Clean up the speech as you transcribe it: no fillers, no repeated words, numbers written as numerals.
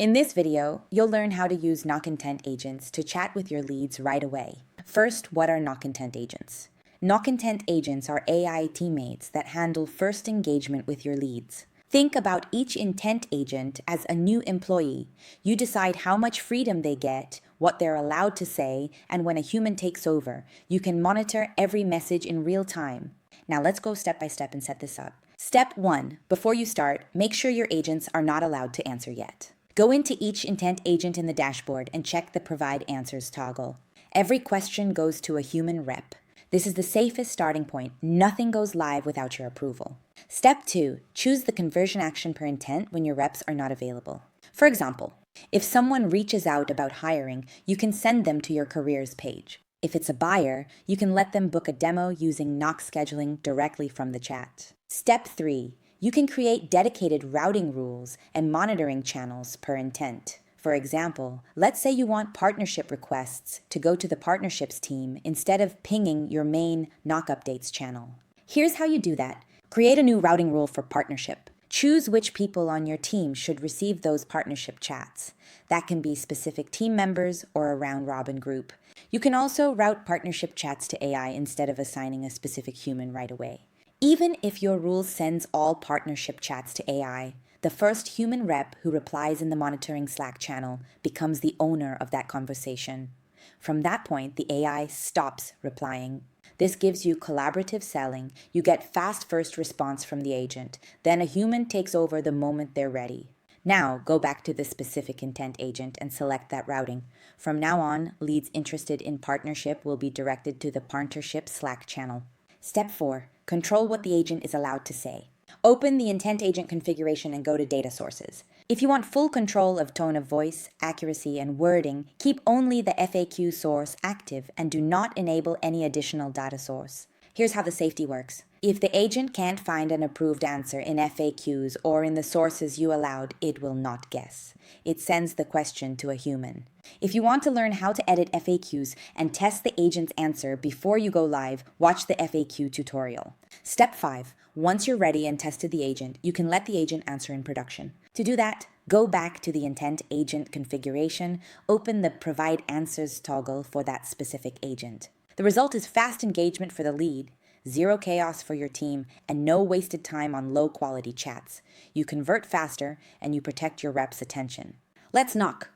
In this video, you'll learn how to use knock intent agents to chat with your leads right away. First, what are knock intent agents? Knock intent agents are AI teammates that handle first engagement with your leads. Think about each intent agent as a new employee. You decide how much freedom they get, what they're allowed to say, and when a human takes over, you can monitor every message in real time. Now let's go step by step and set this up. Step 1. Before you start, make sure your agents are not allowed to answer yet. Go into each intent agent in the dashboard and check the Provide Answers toggle. Every question goes to a human rep. This is the safest starting point. Nothing goes live without your approval. Step 2. Choose the conversion action per intent when your reps are not available. For example, if someone reaches out about hiring, you can send them to your careers page. If it's a buyer, you can let them book a demo using knock scheduling directly from the chat. Step 3. You can create dedicated routing rules and monitoring channels per intent. For example, let's say you want partnership requests to go to the partnerships team instead of pinging your main knock updates channel. Here's how you do that. Create a new routing rule for partnership. Choose which people on your team should receive those partnership chats. That can be specific team members or a round-robin group. You can also route partnership chats to AI instead of assigning a specific human right away. Even if your rule sends all partnership chats to AI, the first human rep who replies in the monitoring Slack channel becomes the owner of that conversation. From that point, the AI stops replying. This gives you collaborative selling. You get fast first response from the agent. Then a human takes over the moment they're ready. Now, go back to the specific intent agent and select that routing. From now on, leads interested in partnership will be directed to the partnership Slack channel. Step 4. Control what the agent is allowed to say. Open the intent agent configuration and go to data sources. If you want full control of tone of voice, accuracy, and wording, keep only the FAQ source active and do not enable any additional data source. Here's how the safety works. If the agent can't find an approved answer in FAQs or in the sources you allowed, it will not guess. It sends the question to a human. If you want to learn how to edit FAQs and test the agent's answer before you go live, watch the FAQ tutorial. Step 5. Once you're ready and tested the agent, you can let the agent answer in production. To do that, go back to the intent agent configuration, open the Provide Answers toggle for that specific agent. The result is fast engagement for the lead, zero chaos for your team, and no wasted time on low-quality chats. You convert faster, and you protect your reps' attention. Let's knock.